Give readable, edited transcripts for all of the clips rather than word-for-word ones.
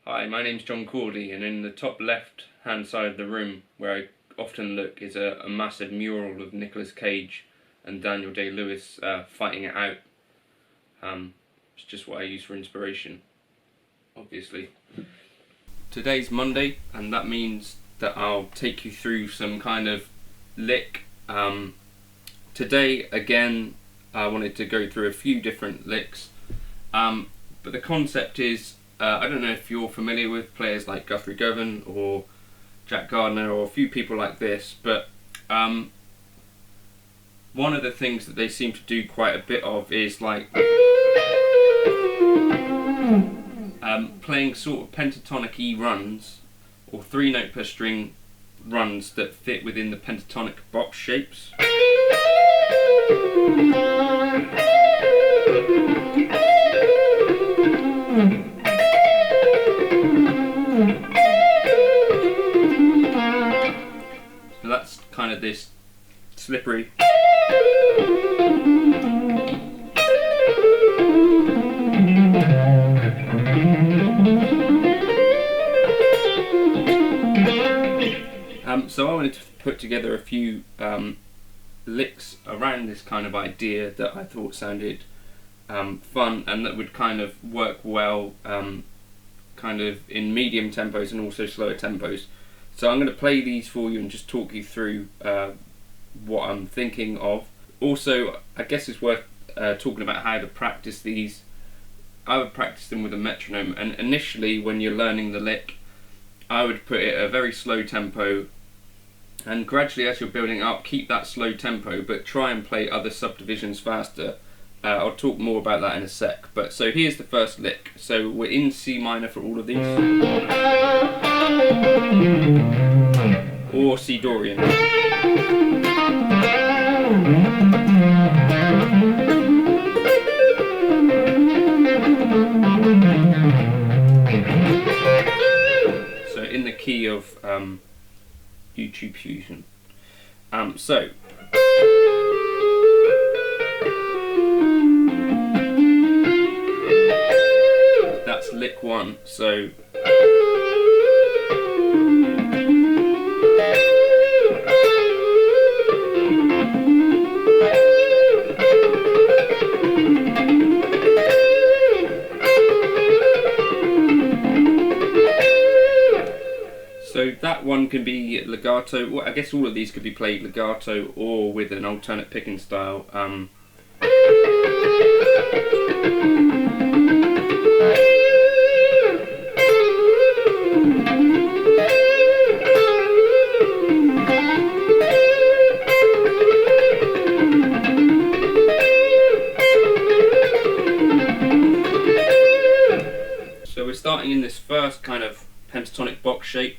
Hi, my name's John Cordy, and in the top left hand side of the room where I often look is a massive mural of Nicolas Cage and Daniel Day-Lewis fighting it out. It's just what I use for inspiration, obviously. Today's Monday, and that means that I'll take you through some kind of lick. Today, again, I wanted to go through a few different licks, but the concept is, I don't know if you're familiar with players like Guthrie Govan or Jack Gardner or a few people like this, but one of the things that they seem to do quite a bit of is like playing sort of pentatonic E runs or 3-note per string runs that fit within the pentatonic box shapes. So that's kind of this slippery. So I wanted to put together a few licks around this kind of idea that I thought sounded fun and that would kind of work well kind of in medium tempos and also slower tempos. So I'm going to play these for you and just talk you through what I'm thinking of. Also, I guess it's worth talking about how to practice these. I would practice them with a metronome, and initially when you're learning the lick, I would put it at a very slow tempo, and gradually as you're building up, keep that slow tempo, but try and play other subdivisions faster. I'll talk more about that in a sec. But so here's the first lick. So we're in C minor for all of these, or C Dorian. So in the key of YouTube Fusion. So that's lick 1. So that one can be legato. Well, I guess all of these could be played legato or with an alternate picking style. So we're starting in this first kind of pentatonic box shape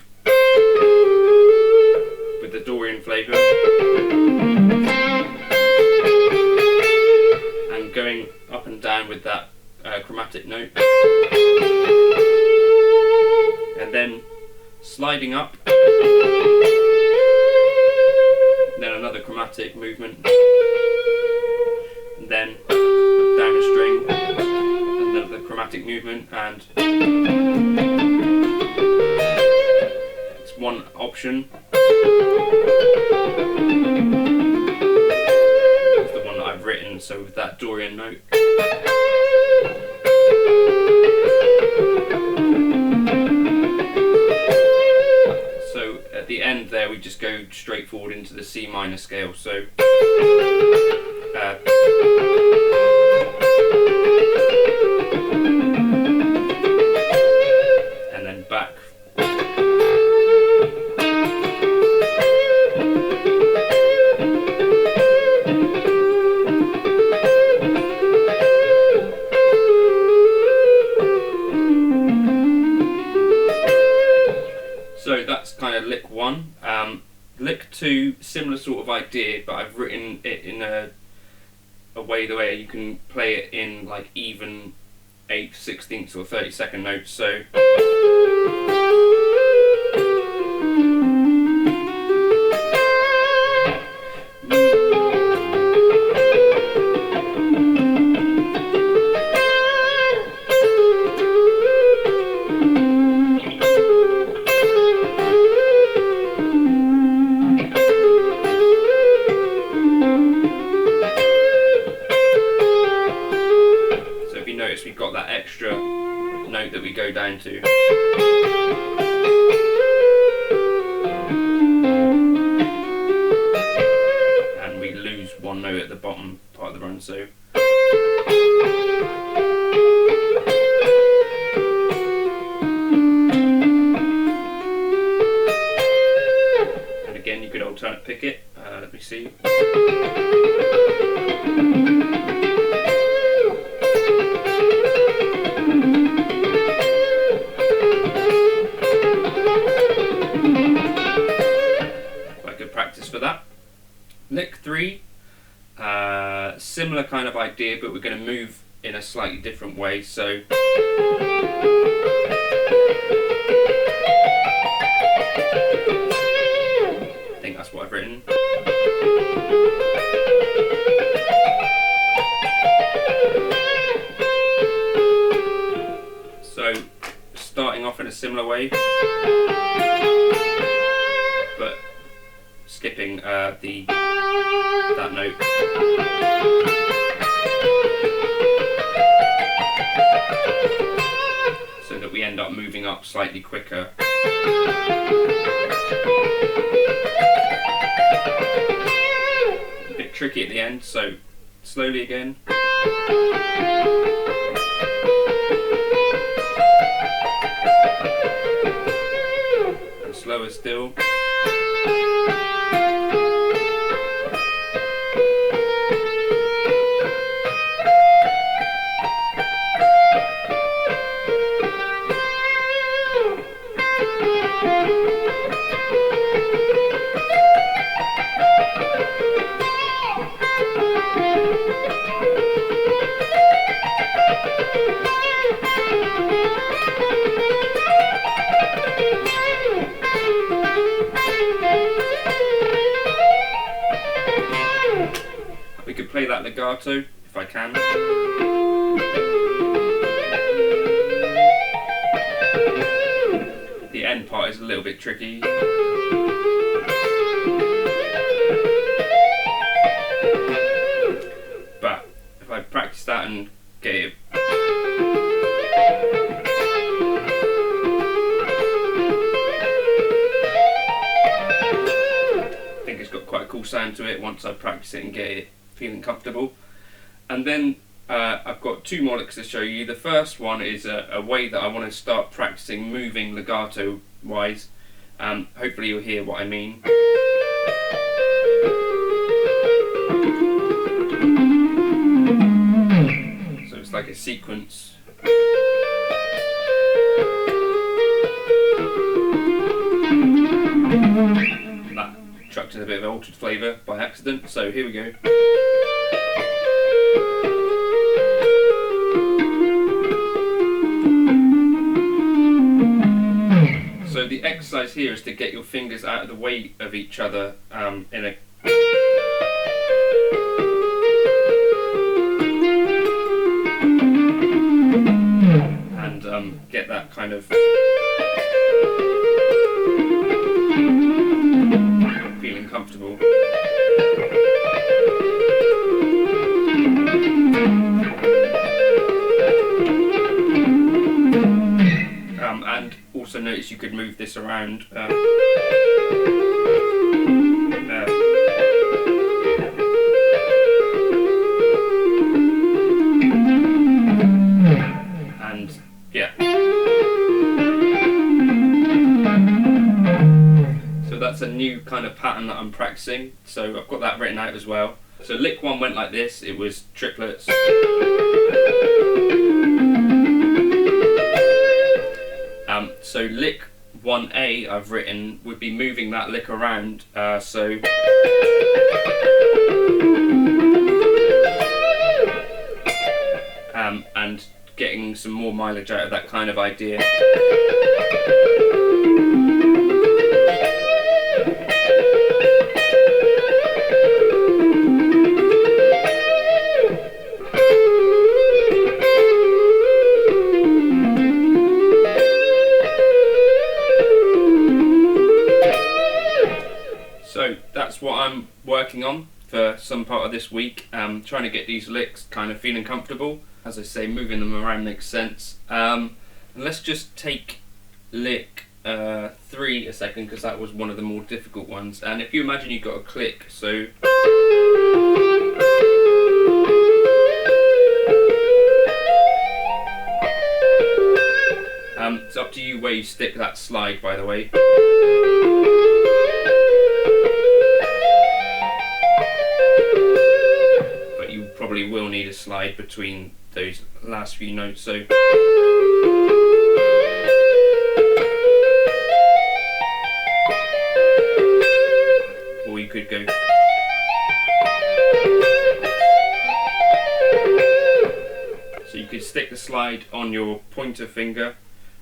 with the Dorian flavour and going up and down with that chromatic note, and then sliding up, then another chromatic movement, and then down a string, another chromatic movement, and it's one option. It's the one that I've written, so with that Dorian note. So at the end there we just go straight forward into the C minor scale. So and then back. So that's kind of lick 1. Lick 2, similar sort of idea, but I've written it in a way the way you can play it in like even 8th, 16th or 32nd notes. So go down to. And we lose one note at the bottom part of the run, so. And again, you could alternate pick it. Let me see. Quite good practice for that. Lick 3, similar kind of idea, but we're going to move in a slightly different way. So I think that's what I've written. So starting off in a similar way, but skipping that note. So that we end up moving up slightly quicker. A bit tricky at the end, so slowly again. And slower still. We could play that legato if I can. The end part is a little bit tricky. But if I practice that and get it quite a cool sound to it once I practice it and get it feeling comfortable. And then I've got two more licks to show you. The first one is a way that I want to start practicing moving legato wise. Hopefully you'll hear what I mean. So it's like a sequence. That chucked in a bit of altered flavour by accident, so here we go. So the exercise here is to get your fingers out of the way of each other in a and get that kind of feeling comfortable. And also notice you could move this around. And yeah. So that's a new kind of pattern that I'm practicing. So I've got that written out as well. So lick 1 went like this. It was triplets. So lick 1A I've written would be moving that lick around, and getting some more mileage out of that kind of idea. So that's what I'm working on for some part of this week, trying to get these licks kind of feeling comfortable. As I say, moving them around makes sense. And let's just take lick 3 a second, because that was one of the more difficult ones. And if you imagine you've got a click, so it's up to you where you stick that slide, by the way. But you probably will need a slide between those last few notes, so or you could go. So you could stick the slide on your pointer finger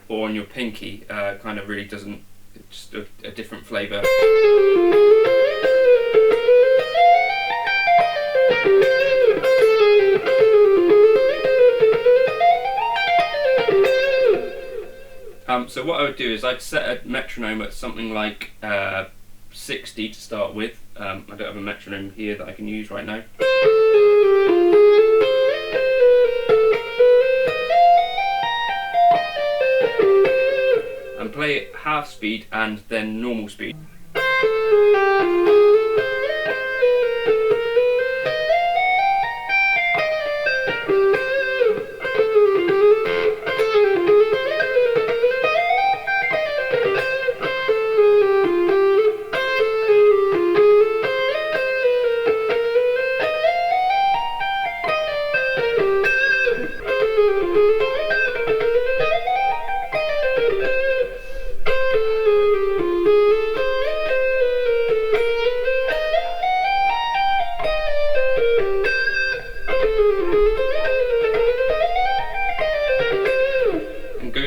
or on your pinky, kind of really doesn't, it's just a different flavour. So what I would do is I'd set a metronome at something like 60 to start with. I don't have a metronome here that I can use right now. And play it half speed and then normal speed.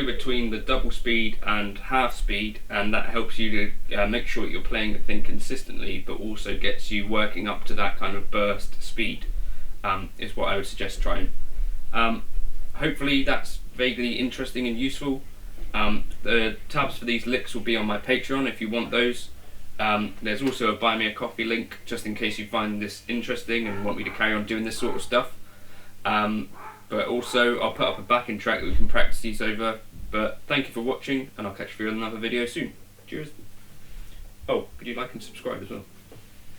Between the double speed and half speed, and that helps you to make sure that you're playing the thing consistently, but also gets you working up to that kind of burst speed, is what I would suggest trying. Hopefully that's vaguely interesting and useful. The tabs for these licks will be on my Patreon if you want those. There's also a buy me a coffee link, just in case you find this interesting and want me to carry on doing this sort of stuff. But also I'll put up a backing track that we can practice these over. But thank you for watching, and I'll catch you in another video soon. Cheers. Oh, could you like and subscribe as well?